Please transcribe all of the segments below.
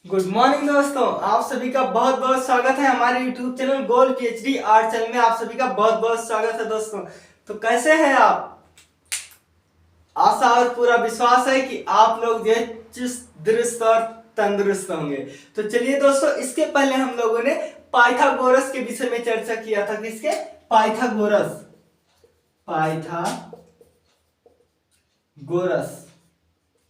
Good morning दोस्तों, आप सभी का बहुत बहुत स्वागत है हमारे YouTube channel gold PhD art channel में। आप सभी का बहुत बहुत स्वागत है दोस्तों। तो कैसे हैं आप? आशा और पूरा विश्वास है कि आप लोग जो है चुस्त दुरुस्त और तंदुरुस्त होंगे। तो चलिए दोस्तों, इसके पहले हम लोगों ने पाइथागोरस के विषय में चर्चा किया था। किसके? पाइथागोरस। पाइथागोरस,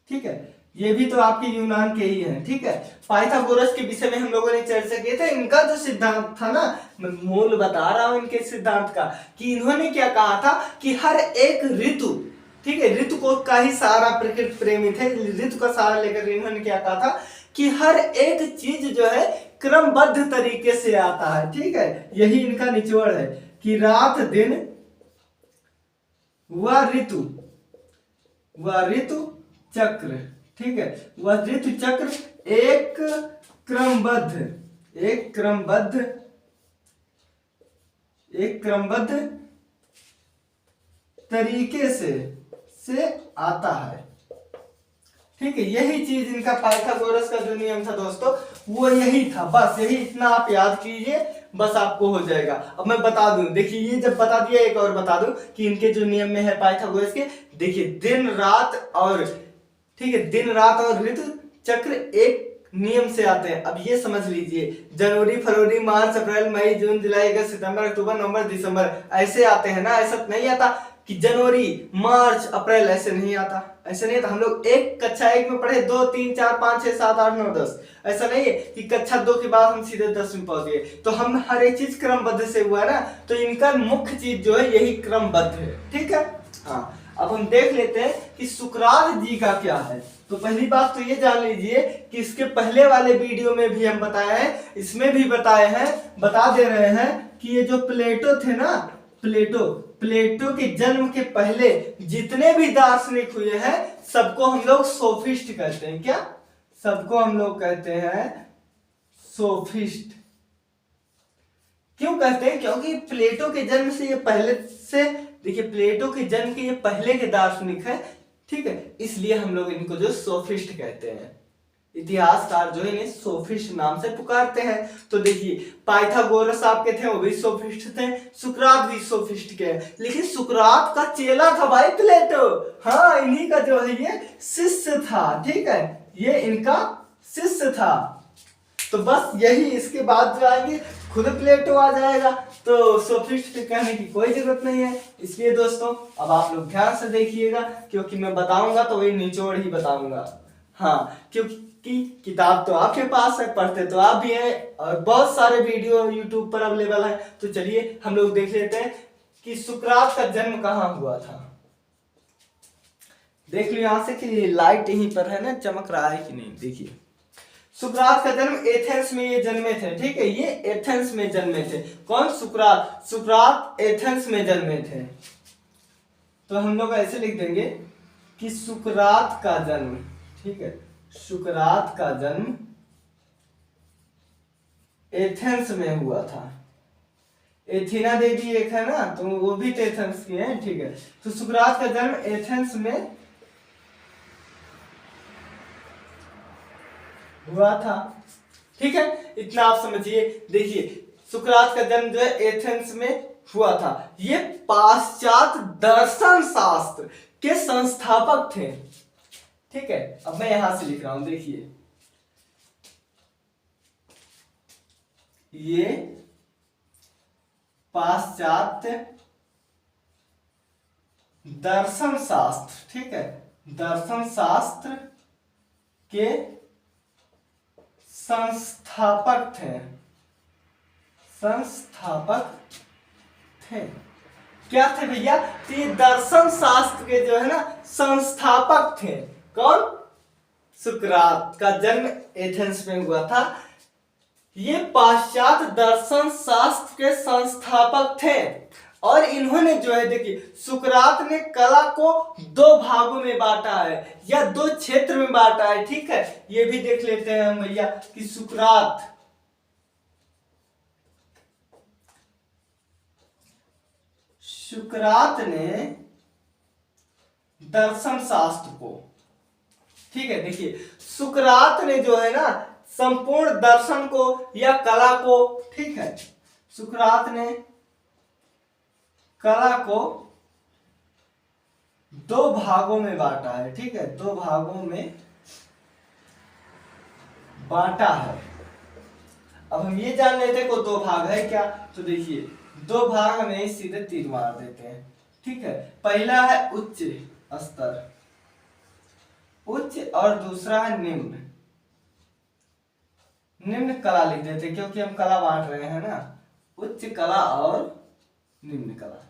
ठीक है। ये भी तो आपके यूनान के ही हैं, ठीक है। पाइथागोरस के विषय में हम लोगों ने चर्चा की थी। इनका जो सिद्धांत था ना, मैं मूल बता रहा हूं इनके सिद्धांत का, कि इन्होंने क्या कहा था कि हर एक ऋतु, ठीक है, ऋतु को का ही सारा प्रकृति प्रेमी थे, ऋतु का सहारा लेकर इन्होंने क्या कहा था कि हर एक चीज जो है क्रमबद्ध तरीके से आता है, ठीक है। यही इनका निचोड़ है कि रात दिन व ऋतु चक्र, ठीक है, वह ऋतु चक्र एक क्रमबद्ध तरीके से आता है, ठीक है। यही चीज इनका पाइथागोरस का जो नियम था दोस्तों, वो यही था। बस यही इतना आप याद कीजिए, बस आपको हो जाएगा। अब मैं बता दूं, देखिए, ये जब बता दिया, एक और बता दूं कि इनके जो नियम में है पाइथागोरस के, देखिए, दिन रात और, ठीक है, दिन रात और ऋतु चक्र एक नियम से आते हैं। अब ये समझ लीजिए, जनवरी फरवरी मार्च अप्रैल मई जून जुलाई अगस्त सितंबर अक्टूबर नवंबर दिसंबर ऐसे आते हैं ना। ऐसा नहीं आता कि जनवरी मार्च अप्रैल, ऐसे नहीं आता, ऐसे नहीं आता। हम लोग एक कक्षा 1 में पढ़े 2 3 4 5 6 7 8 9 10, ऐसा नहीं है कि कक्षा 2 के बाद हम सीधे 10 में पहुंच गए। तो हम हर एक चीज क्रमबद्ध से हुआ है ना, तो इनका मुख्य चीज जो है यही क्रमबद्ध है, ठीक है। हाँ, अब हम देख लेते हैं कि सुकरात जी का क्या है। तो पहली बात तो ये जान लीजिए कि इसके पहले वाले वीडियो में भी हम बताए हैं, इसमें भी बताए हैं, बता दे रहे हैं कि ये जो प्लेटो थे ना, प्लेटो के जन्म के पहले जितने भी दार्शनिक हुए हैं सबको हम लोग सोफिस्ट कहते हैं। क्या? सबको हम लोग कहते हैं सोफिस्ट। क्यों कहते हैं? क्योंकि प्लेटो के जन्म से ये पहले से, देखिए, प्लेटो के जन्म के ये पहले के दार्शनिक है, ठीक है, इसलिए हम लोग इनको जो सोफिस्ट कहते हैं। इतिहासकार जो है इन्हें सोफिस्ट नाम से पुकारते हैं। तो देखिए, पाइथागोरस आपके थे, वो भी सोफिस्ट थे, सुकरात भी सोफिस्ट के, लेकिन सुकरात का चेला था भाई प्लेटो। हाँ, इन्हीं का जो है ये शिष्य था, ठीक है, ये इनका शिष्य था। तो बस यही, इसके बाद जो आएंगे खुद प्लेटो आ जाएगा, तो सोफिस्ट कहने की कोई जरूरत नहीं है। इसलिए दोस्तों, अब आप लोग ध्यान से देखिएगा, क्योंकि मैं बताऊंगा तो वही निचोड़ ही बताऊंगा। हाँ, क्योंकि किताब तो आपके पास है, पढ़ते तो आप भी हैं, और बहुत सारे वीडियो यूट्यूब पर अवेलेबल है। तो चलिए हम लोग देख लेते हैं कि सुकरात का जन्म कहाँ हुआ था। देख लो यहां से कि लाइट यहीं पर है ना, चमक रहा है कि नहीं। देखिए, सुकरात का जन्म एथेंस में ये जन्मे थे, ठीक है, ये एथेंस में जन्मे थे। कौन? सुकरात एथेंस में जन्मे थे। तो हम लोग ऐसे लिख देंगे कि सुकरात का जन्म, ठीक है, सुकरात का जन्म एथेंस में हुआ था। एथीना देवी एक है ना, तो वो भी तो एथेंस की है, ठीक है। तो सुकरात का जन्म एथेंस में हुआ था, ठीक है, इतना आप समझिए। देखिए, सुकरात का जन्म जो है एथेंस में हुआ था। ये पाश्चात्य दर्शन शास्त्र के संस्थापक थे, ठीक है। अब मैं यहां से लिख रहा हूं, देखिए, ये पाश्चात्य दर्शन शास्त्र, ठीक है, दर्शन शास्त्र के संस्थापक थे। क्या थे भैया? तो ये दर्शन शास्त्र के जो है ना संस्थापक थे। कौन? सुकरात का जन्म एथेंस में हुआ था। ये पाश्चात्य दर्शन शास्त्र के संस्थापक थे, और इन्होंने जो है, देखिए, सुकरात ने कला को 2 भागों में बांटा है, या 2 क्षेत्र में बांटा है, ठीक है। ये भी देख लेते हैं हम भैया कि सुकरात ने दर्शन शास्त्र को, ठीक है, देखिए, सुकरात ने जो है ना संपूर्ण दर्शन को या कला को, ठीक है, सुकरात ने कला को दो भागों में बांटा है, ठीक है, दो भागों में बांटा है। अब हम ये जान लेते हैं को दो भाग है क्या, तो देखिए दो भाग में सीधे तीर मार देते हैं, ठीक है। पहला है उच्च स्तर, उच्च, और दूसरा है निम्न। निम्न कला लिख देते हैं क्योंकि हम कला बांट रहे हैं ना, उच्च कला और निम्न कला।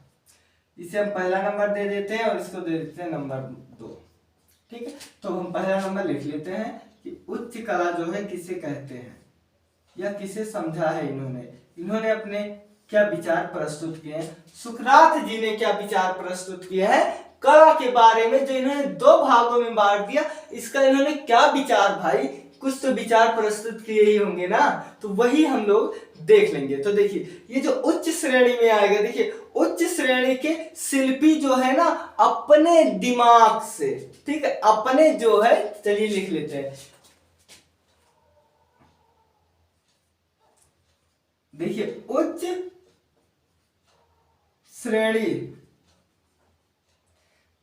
इसे हम पहला नंबर दे देते हैं और इसको दे देते हैं नंबर 2, ठीक है। तो हम पहला नंबर लिख लेते हैं कि उच्च कला जो है किसे कहते हैं या किसे समझा है इन्होंने अपने क्या विचार प्रस्तुत किए हैं। सुकरात जी ने क्या विचार प्रस्तुत किया है कला के बारे में, जो इन्होंने दो भागों में बांट दिया, इसका इन्होंने क्या विचार, भाई कुछ तो विचार प्रस्तुत किए ही होंगे ना, तो वही हम लोग देख लेंगे। तो देखिए ये जो उच्च श्रेणी में आएगा, देखिए उच्च श्रेणी के शिल्पी जो है ना अपने दिमाग से, ठीक है, अपने जो है, चलिए लिख लेते हैं, देखिए उच्च श्रेणी,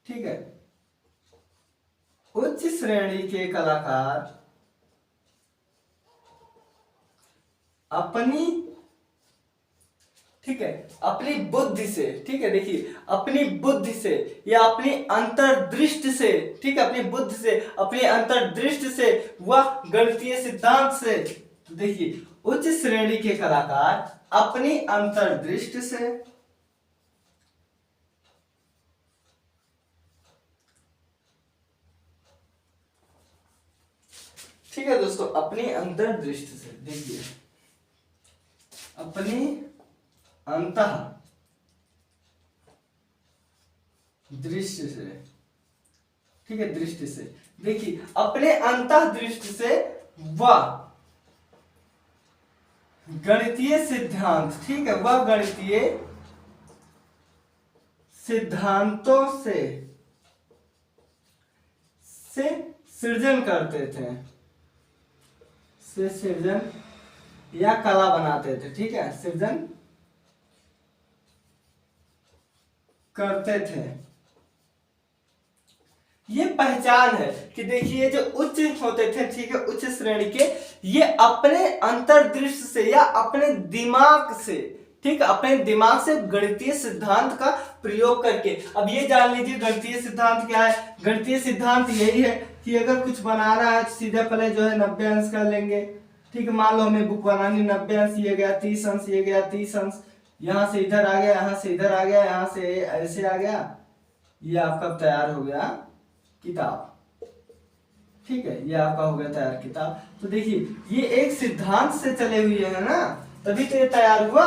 ठीक है, उच्च श्रेणी के कलाकार अपनी, ठीक है, अपनी बुद्धि से, ठीक है, देखिए अपनी बुद्धि से या अपनी अंतर्दृष्टि से, ठीक है, अपनी बुद्धि से, अपनी अंतर्दृष्टि से व गणितीय सिद्धांत से, तो देखिए उच्च श्रेणी के कलाकार अपनी अंतर्दृष्टि से, ठीक है दोस्तों, अपनी अंतर्दृष्टि से, देखिए अपनी अंतः दृष्टि से, ठीक है, दृष्टि से, देखिए अपने अंतः दृष्टि से वह गणितीय सिद्धांत, ठीक है, वह गणितीय सिद्धांतों से सृजन करते थे, से सृजन या कला बनाते थे, ठीक है, सृजन करते थे। ये पहचान है कि देखिए जो उच्च होते थे, ठीक है, उच्च श्रेणी के, ये अपने अंतर्दृष्टि से या अपने दिमाग से, ठीक है, अपने दिमाग से गणितीय सिद्धांत का प्रयोग करके, अब ये जान लीजिए गणितीय सिद्धांत क्या है। गणितीय सिद्धांत यही है कि अगर कुछ बनाना है तो सीधे पहले जो है 90 अंश कर लेंगे, ठीक है, मान लो हमें बुक बनानी 90 अंश, ये गया 30 अंश, ये गया 30 अंश, यहाँ से इधर आ गया, यहाँ से इधर आ गया, यहाँ से ऐसे आ गया, ये आपका तैयार हो गया किताब, ठीक है, ये आपका हो गया तैयार किताब। तो देखिए ये एक सिद्धांत से चले हुए है ना, तभी तो ये तैयार हुआ।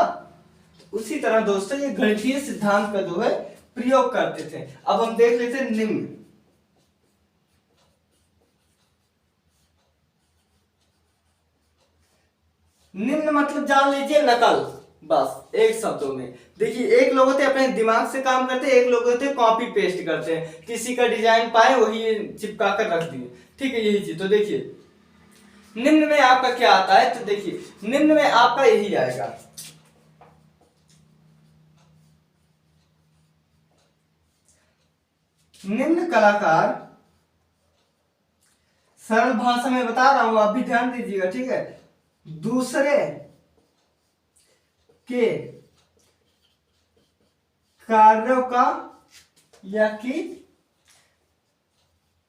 उसी तरह दोस्तों ये गणितीय सिद्धांत का जो है प्रयोग करते थे। अब हम देख लेते हैं निम्न। निम्न मतलब जान लीजिए नकल, बस एक शब्दों में। देखिए एक लोग होते अपने दिमाग से काम करते हैं, एक लोग होते कॉपी पेस्ट करते हैं, किसी का डिजाइन पाए वही चिपका कर रख दिए, ठीक है, यही चीज। तो देखिए निम्न में आपका क्या आता है, तो देखिए निम्न में आपका यही आएगा, निम्न कलाकार, सरल भाषा में बता रहा हूं, आप भी ध्यान दीजिएगा, ठीक है, दूसरे के कार्यों का या की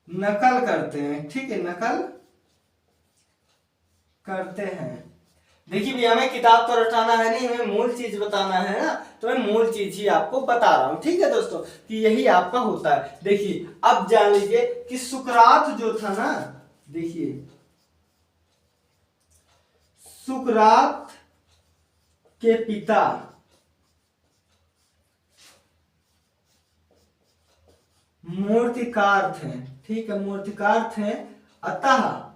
नकल करते हैं, ठीक है, नकल करते हैं। देखिए भैया हमें किताब तो रटाना है नहीं, हमें मूल चीज बताना है ना, तो मैं मूल चीज ही आपको बता रहा हूं, ठीक है दोस्तों, कि यही आपका होता है। देखिए अब जान लीजिए कि सुकरात जो था ना, देखिए सुकरात के पिता मूर्तिकार थे, ठीक है, मूर्तिकार थे, अतः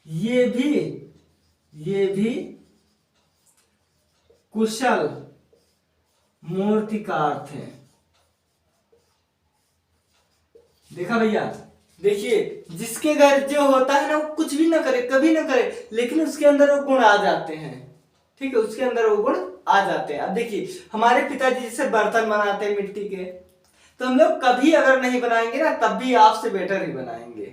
ये भी कुशल मूर्तिकार थे। देखा भैया, देखिए जिसके घर जो होता है ना वो कुछ भी ना करे, कभी ना करे, लेकिन उसके अंदर वो गुण आ जाते हैं। ठीक है, उसके अंदर वो गुण आ जाते हैं। अब देखिए हमारे पिताजी जैसे बर्तन बनाते हैं मिट्टी के, तो हम लोग कभी अगर नहीं बनाएंगे ना तब भी आपसे बेटर ही बनाएंगे,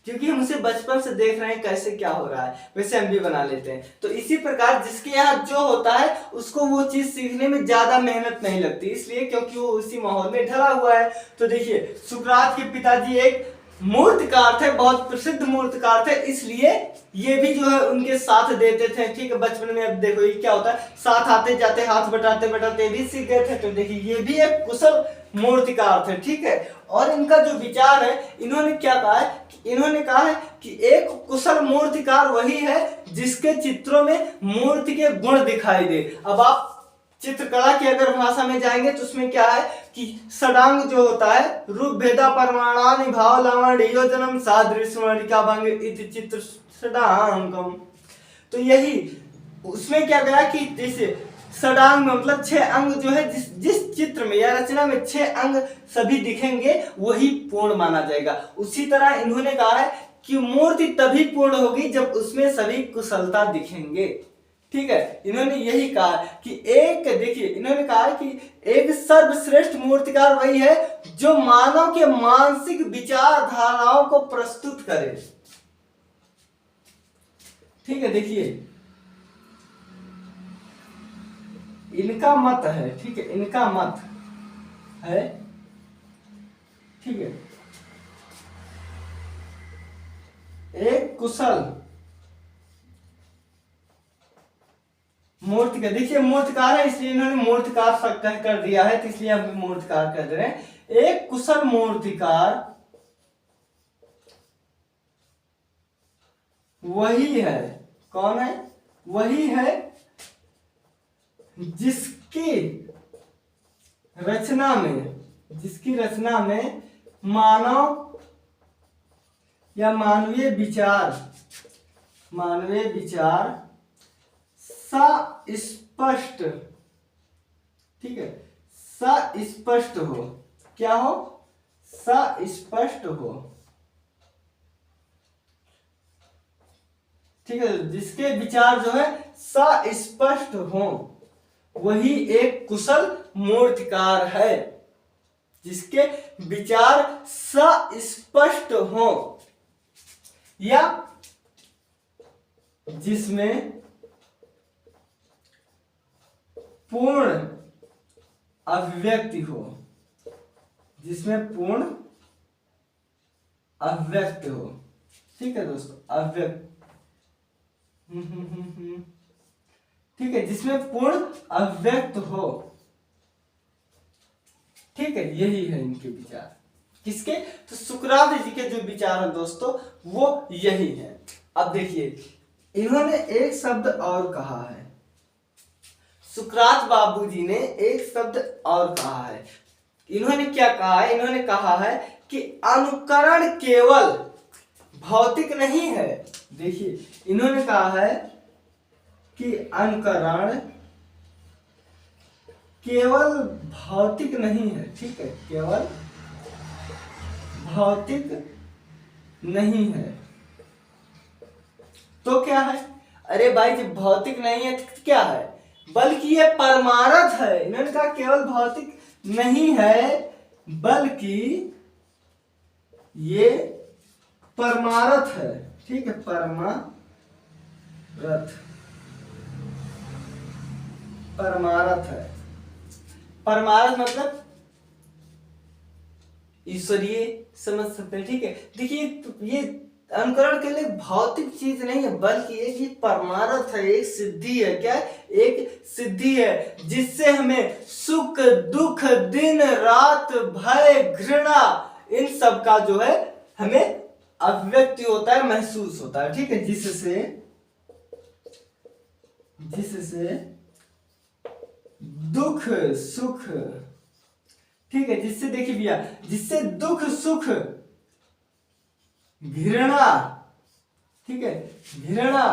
क्योंकि हम उसे बचपन से देख रहे हैं कैसे क्या हो रहा है, वैसे हम भी बना लेते हैं। तो इसी प्रकार जिसके यहाँ जो होता है उसको वो चीज सीखने में ज्यादा मेहनत नहीं लगती, इसलिए क्योंकि वो उसी माहौल में ढला हुआ है। तो देखिए सुकरात के पिताजी एक मूर्तिकार थे, बहुत प्रसिद्ध मूर्तिकार थे, इसलिए ये भी जो है उनके साथ देते थे। ठीक है, बचपन में अब देखो ये क्या होता है, साथ आते जाते हाथ बटाते बटाते भी सीख गए थे। तो देखिए ये भी एक कुशल मूर्तिकार थे। ठीक है, और इनका जो विचार है, इन्होंने क्या कहा है, इन्होंने कहा है कि एक कुशल मूर्तिकार वही है जिसके चित्रों में मूर्ति के गुण दिखाई दे। अब आप चित्रकला की अगर भाषा में जाएंगे तो उसमें क्या है कि षडांग जो होता है, रूप भेदा परमाणानि भाव लावण्य योजनम सादृश्य भंग इति चित्र षडांगम। तो यही उसमें क्या गया कि जैसे षडांग में मतलब 6 अंग जो है, जिस चित्र में या रचना में 6 अंग सभी दिखेंगे वही पूर्ण माना जाएगा। उसी तरह इन्होंने कहा है कि मूर्ति तभी पूर्ण होगी जब उसमें सभी कुशलता दिखेंगे। ठीक है, इन्होंने यही कहा कि एक, देखिए इन्होंने कहा है कि एक सर्वश्रेष्ठ मूर्तिकार वही है जो मानव के मानसिक विचारधाराओं को प्रस्तुत करे। ठीक है, देखिए इनका मत है। ठीक है, इनका मत है। ठीक है, एक कुशल मूर्तिकार, देखिए मूर्तिकार है इसलिए इन्होंने मूर्तिकार कर दिया है, तो इसलिए हम भी मूर्तिकार कह दे रहे हैं। एक कुशल मूर्तिकार वही है, कौन है, वही है जिसकी रचना में मानव या मानवीय विचार सस्पष्ट, ठीक है, सस्पष्ट हो, क्या हो, सस्पष्ट हो। ठीक है, जिसके विचार जो है सस्पष्ट हो वही एक कुशल मूर्तिकार है। जिसके विचार सस्पष्ट हो या जिसमें पूर्ण अभिव्यक्ति हो, जिसमें पूर्ण अभिव्यक्त हो। ठीक है दोस्तों, अभिव्यक्त, ठीक है, जिसमें पूर्ण अभिव्यक्त हो। ठीक है, यही है इनके विचार। किसके, तो सुकरात जी के जो विचार है दोस्तों वो यही है। अब देखिए इन्होंने एक शब्द और कहा है, सुकरात बाबूजी ने एक शब्द और कहा है। इन्होंने क्या कहा है, इन्होंने कहा है कि अनुकरण केवल भौतिक नहीं है। देखिए इन्होंने कहा है कि अनुकरण केवल भौतिक नहीं है। ठीक है, केवल भौतिक नहीं है तो क्या है, अरे भाई जब भौतिक नहीं है तो क्या है, बल्कि ये परमार्थ है। इन्होंने कहा केवल भौतिक नहीं है बल्कि ये परमार्थ है। ठीक है, परमार्थ, परमार्थ है। परमार्थ मतलब ईश्वरीय समझ सकते हैं। ठीक है, देखिए ये अनुकरण के लिए भौतिक चीज नहीं है बल्कि एक ये परमार्थ है, एक सिद्धि है। क्या है, एक सिद्धि है जिससे हमें सुख दुख दिन रात भय घृणा इन सब का जो है हमें अभिव्यक्ति होता है, महसूस होता है। ठीक है, जिससे दुख सुख, ठीक है, जिससे देखिए भैया, जिससे दुख सुख घृणा, ठीक है, घृणा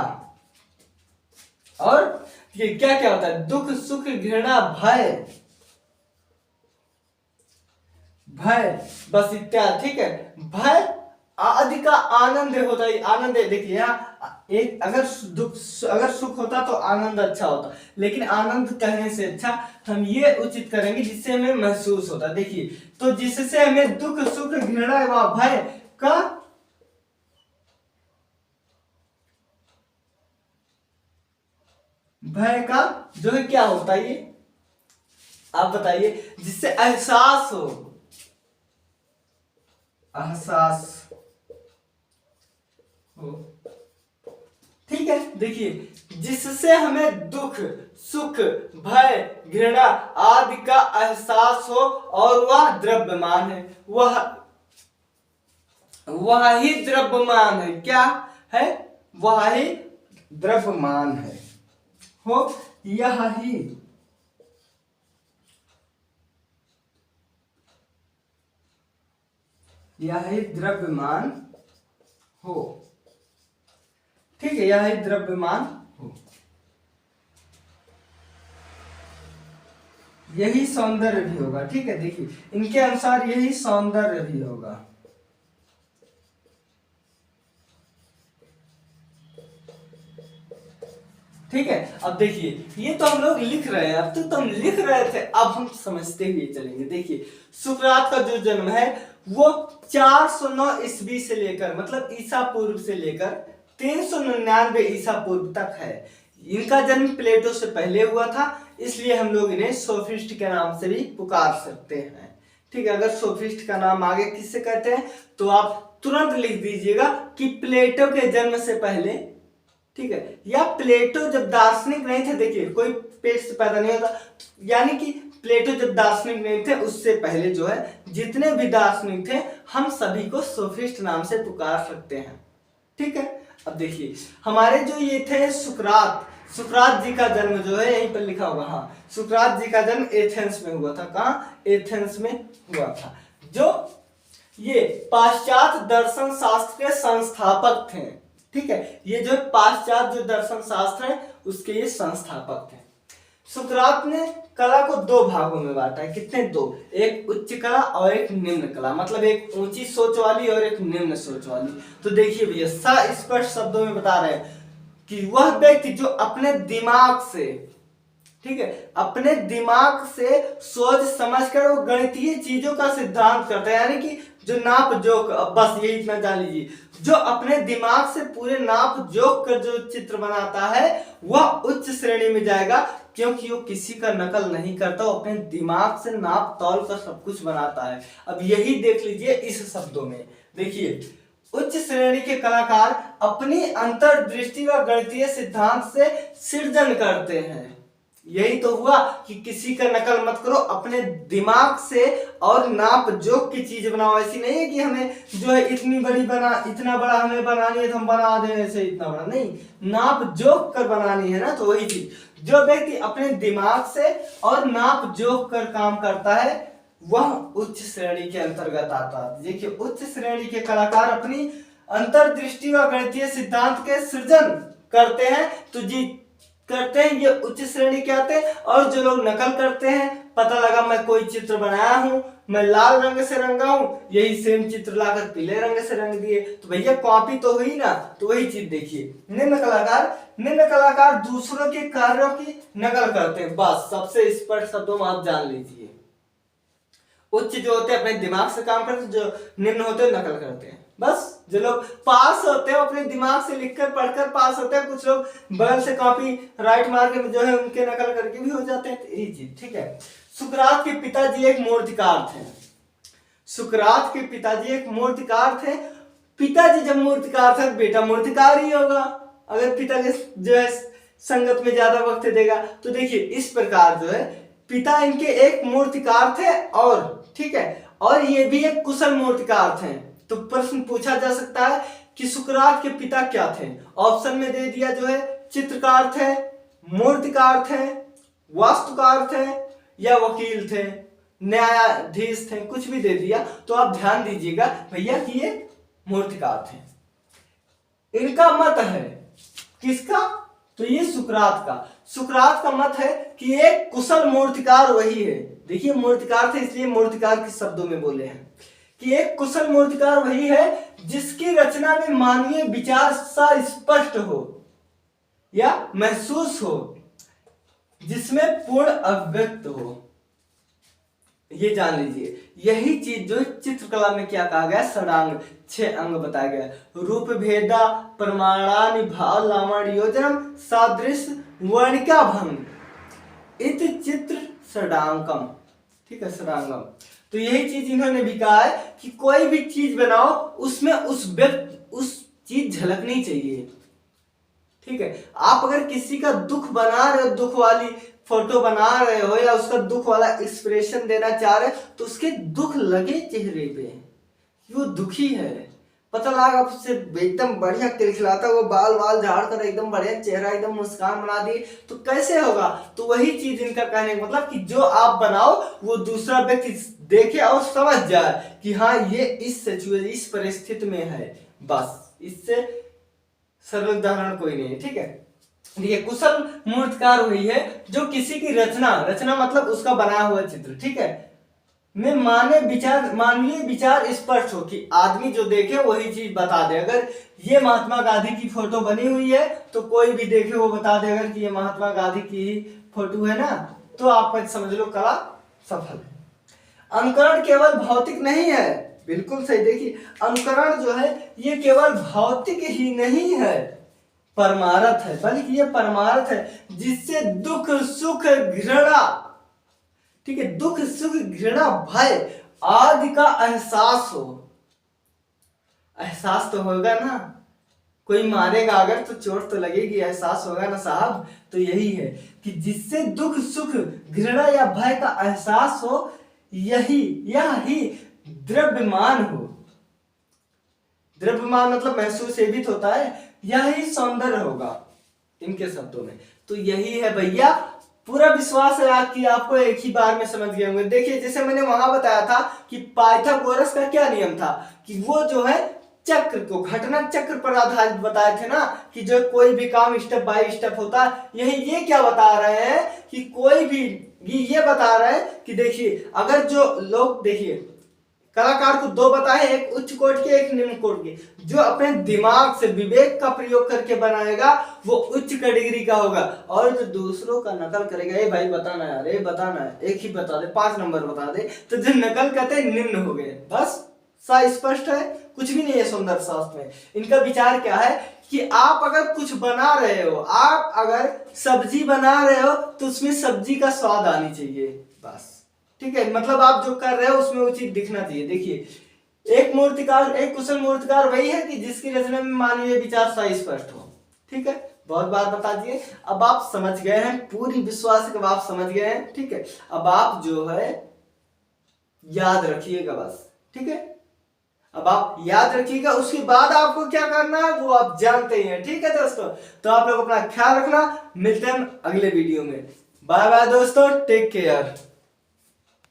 और ये क्या क्या होता है, दुख सुख घृणा भय, भय बस इत्यादि। ठीक है, भय आदि का आनंद होता है, आनंद है। देखिए यहाँ एक अगर दुख अगर सुख होता तो आनंद अच्छा होता, लेकिन आनंद कहने से अच्छा हम ये उचित करेंगे जिससे हमें महसूस होता। देखिए तो जिससे हमें दुख सुख घृणा व भय का जो है क्या होता है, ये आप बताइए, जिससे एहसास हो, एहसास हो। ठीक है, देखिए जिससे हमें दुख सुख भय घृणा आदि का एहसास हो और वह द्रव्यमान है, वह ही द्रव्यमान है। क्या है? वह ही द्रव्यमान है हो, यह ही द्रव्यमान हो। ठीक है, यह ही द्रव्यमान हो, यही सौंदर्य भी होगा। ठीक है, देखिए इनके अनुसार यही सौंदर्य भी होगा। ठीक है, अब देखिए ये तो हम लोग लिख रहे हैं, अब तो हम लिख रहे थे, अब हम समझते हुए चलेंगे। देखिए सुकरात का जो जन्म है वो 409 ईस्वी से लेकर मतलब ईसा पूर्व से लेकर 399 ईसा पूर्व तक है। इनका जन्म प्लेटो से पहले हुआ था, इसलिए हम लोग इन्हें सोफिस्ट के नाम से भी पुकार सकते हैं। ठीक है, अगर सोफिस्ट का नाम आगे किससे कहते हैं तो आप तुरंत लिख दीजिएगा कि प्लेटो के जन्म से पहले। ठीक है, या प्लेटो जब दार्शनिक नहीं थे, देखिए कोई पेट से पैदा नहीं होता, यानी कि प्लेटो जब दार्शनिक नहीं थे उससे पहले जो है जितने भी दार्शनिक थे हम सभी को सोफिस्ट नाम से पुकार सकते हैं। ठीक है, अब देखिए हमारे जो ये थे सुकरात जी का जन्म जो है यहीं पर लिखा होगा। हाँ, सुकरात जी का जन्म एथेंस में हुआ था। कहाँ? एथेंस में हुआ था। जो ये पाश्चात्य दर्शन शास्त्र के संस्थापक थे। ठीक है, ये जो पाश्चात्य जो दर्शन शास्त्र है उसके ये संस्थापक थे। सुकरात ने कला को दो भागों में बांटा है। कितने? दो, एक उच्च कला और एक निम्न कला, मतलब एक ऊंची सोच वाली और एक निम्न सोच वाली। तो देखिए भैया स्पष्ट शब्दों में बता रहे हैं कि वह व्यक्ति जो अपने दिमाग से, ठीक है, अपने दिमाग से सोच समझकर वो गणितीय चीजों का सिद्धांत करता है, यानी कि जो नाप जोक, बस यही इतना जान लीजिए, जो अपने दिमाग से पूरे नाप जोक कर जो चित्र बनाता है वह उच्च श्रेणी में जाएगा, क्योंकि वो किसी का नकल नहीं करता, वो अपने दिमाग से नाप तौल कर सब कुछ बनाता है। अब यही देख लीजिए इस शब्दों में। देखिए उच्च श्रेणी के कलाकार अपनी अंतर्दृष्टि व गणितीय सिद्धांत से सृजन करते हैं। यही तो हुआ कि किसी का नकल मत करो, अपने दिमाग से और नाप जोक की चीज बनाओ। ऐसी नहीं है कि हमें जो है इतनी बड़ी इतना बड़ा हमें बनानी है तो हम बना दें ऐसे इतना बड़ा, नहीं, नाप जोक कर बनानी है ना। तो वही चीज जो व्यक्ति अपने दिमाग से और नाप जोक कर काम करता है वह उच्च श्रेणी के अंतर्गत आता है। देखिए उच्च श्रेणी के कलाकार अपनी अंतर्दृष्टि व गणितीय सिद्धांत के सृजन करते हैं, तो जी करते हैं, ये उच्च श्रेणी के आते हैं। और जो लोग नकल करते हैं, पता लगा मैं कोई चित्र बनाया हूं, मैं लाल रंग से रंगा हूं, यही सेम चित्र लाकर पीले रंग से रंग दिए, तो भैया कॉपी तो हुई ना। तो वही चीज देखिए निम्न कलाकार दूसरों के कार्यों की नकल करते हैं। बस सबसे स्पष्ट शब्दों में आप जान लीजिए, उच्च जो होते हैं अपने दिमाग से काम करते हैं, जो निम्न होते हैं नकल करते हैं। बस जो लोग पास होते हैं अपने दिमाग से लिखकर पढ़कर पास होते हैं, कुछ लोग बगल से कॉपी राइट मार के जो है उनके नकल करके भी हो जाते हैं। यही चीज। ठीक है, सुकरात के पिताजी एक मूर्तिकार थे। सुकरात के पिताजी एक मूर्तिकार थे। पिताजी जब मूर्तिकार थे बेटा मूर्तिकार ही होगा, अगर पिता के जो है संगत में ज्यादा वक्त देगा। तो देखिए इस प्रकार जो है पिता इनके एक मूर्तिकार थे, और ठीक है, और ये भी एक कुशल मूर्तिकार थे। तो प्रश्न पूछा जा सकता है कि सुकरात के पिता क्या थे? ऑप्शन में दे दिया जो है चित्रकार थे, मूर्तिकार थे, वास्तुकार थे या वकील थे, न्यायाधीश थे, कुछ भी दे दिया। तो आप ध्यान दीजिएगा भैया कि ये मूर्तिकार थे। इनका मत है किसका? तो ये सुकरात का मत है कि एक कुशल मूर्तिकार वही है। देखिए मूर्तिकार थे इसलिए मूर्तिकार के शब्दों में बोले हैं कि एक कुशल मूर्तिकार वही है जिसकी रचना में मानवीय विचार स्पष्ट हो या महसूस हो, जिसमें पूर्ण अभिव्यक्त हो। ये जान लीजिए, यही चीज जो चित्रकला में क्या कहा गया, षडांग, 6 अंग बताया गया। रूप भेदा, प्रमाणानि, भाव, लावण्य, योजनम, सादृश्य, वर्णिका भंग, इत चित्र षडांगम। ठीक है, षडांगम। तो यही चीज इन्होंने भी कहा है कि कोई भी चीज बनाओ उसमें उस चीज झलकनी चाहिए। ठीक है, आप अगर किसी का दुख बना रहे हो, दुख वाली फोटो बना रहे हो या उसका दुख वाला एक्सप्रेशन देना चाह रहे हो, तो उसके दुख लगे चेहरे पे, वो दुखी है, पता लगा उससे एकदम बढ़िया खिलखिलाता, वो बाल वाल झाड़ कर एकदम बढ़िया चेहरा एकदम मुस्कान बना दी, तो कैसे होगा। तो वही चीज इनका कहने का मतलब कि जो आप बनाओ वो दूसरा व्यक्ति देखे और समझ जाए कि हाँ ये इस सिचुएशन, इस परिस्थिति में है। बस इससे सरल उदाहरण कोई नहीं है। ठीक है, देखिए कुशल मूर्तिकार वही है जो किसी की रचना मतलब उसका बनाया हुआ चित्र, ठीक है, में मानवीय विचार स्पष्ट हो, कि आदमी जो देखे वही चीज बता दे। अगर ये महात्मा गांधी की फोटो बनी हुई है तो कोई भी देखे वो बता दे अगर कि ये महात्मा गांधी की फोटो है ना, तो आप समझ लो कला सफल है। अनुकरण केवल भौतिक नहीं है, बिल्कुल सही। देखिए अनुकरण जो है ये केवल भौतिक ही नहीं है, परमार्थ है, बल्कि ये परमार्थ है जिससे दुख सुख घृणा, ठीक है, दुख सुख घृणा भय आदि का एहसास हो। एहसास तो होगा ना, कोई मारेगा अगर तो चोट तो लगेगी, एहसास होगा ना साहब। तो यही है कि जिससे दुख सुख घृणा या भय का एहसास हो, यही द्रव्यमान हो। द्रव्यमान मतलब महसूस सेवित होता है, यही सौंदर्य होगा इनके शब्दों में। तो यही है भैया, पूरा विश्वास है कि आपको एक ही बार में समझ गए होंगे। देखिए जैसे मैंने वहां बताया था कि पाइथागोरस का क्या नियम था, कि वो जो है चक्र को घटना चक्र पर आधारित बताए थे ना, कि जो कोई भी काम स्टेप बाय स्टेप होता है। यही ये क्या बता रहे हैं कि कोई भी ये बता रहे हैं कि देखिए अगर जो लोग, देखिए कलाकार को 2 बताए, एक उच्च कोट के एक निम्न कोट के, जो अपने दिमाग से विवेक का प्रयोग करके बनाएगा वो उच्च कैटेगरी का होगा, और जो दूसरों का नकल करेगा, ए भाई बताना यार, ए बताना है, एक ही बता दे, 5 नंबर बता दे, तो जो नकल करते हैं निम्न हो गए। बस सा स्पष्ट है, कुछ भी नहीं है सौंदर्य शास्त्र में। इनका विचार क्या है कि आप अगर कुछ बना रहे हो, आप अगर सब्जी बना रहे हो तो उसमें सब्जी का स्वाद आनी चाहिए, बस। ठीक है, मतलब आप जो कर रहे हो उसमें वो चीज दिखना चाहिए। देखिए एक कुशल मूर्तिकार वही है कि जिसकी रचना में मानवीय विचार स्पष्ट हो। ठीक है, बहुत बात बता दिए, अब आप समझ गए हैं, पूरी विश्वास के आप समझ गए हैं। ठीक है, अब आप जो है याद रखिएगा बस। ठीक है, अब आप याद रखिएगा, उसके बाद आपको क्या करना है वो आप जानते ही हैं। ठीक है दोस्तों, तो आप लोग अपना ख्याल रखना, मिलते हैं अगले वीडियो में। बाय बाय दोस्तों, टेक केयर।